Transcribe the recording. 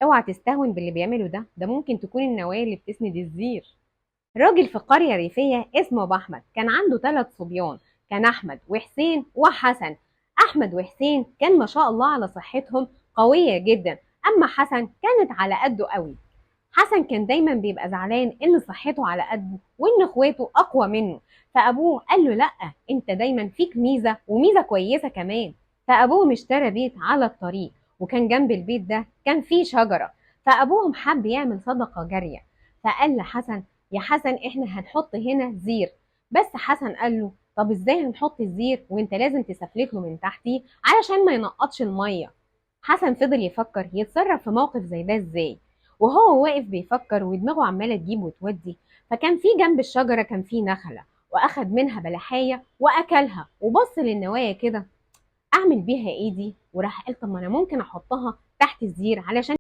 اوعى تستهون باللي بيعمله ده ممكن تكون النوايا اللي بتسند الزير. راجل في قرية ريفية اسمه أبو أحمد كان عنده 3 صبيان، كان أحمد وحسين وحسن. أحمد وحسين كان ما شاء الله على صحتهم قوية جدا، أما حسن كانت على قده قوي. حسن كان دايما بيبقى زعلان إن صحته على قده وإن إخواته أقوى منه، فأبوه قال له لأ، أنت دايما فيك ميزة وميزة كويسة كمان. فأبوهم اشترى بيت على الطريق، وكان جنب البيت ده كان فيه شجرة، فأبوهم حب يعمل صدقة جارية. فقال لحسن: يا حسن احنا هنحط هنا زير. بس حسن قال له: طب ازاي هنحط الزير وانت لازم تسفلت له من تحتيه علشان ما ينقطش الميه؟ حسن فضل يفكر يتصرف في موقف زي ده ازاي، وهو واقف بيفكر ودماغه عماله تجيب وتودي. فكان في جنب الشجره كان في نخله، واخد منها بلحايه واكلها وبص للنوايا كده: اعمل بيها ايه دي؟ وراح قال: طب ما انا ممكن احطها تحت الزير علشان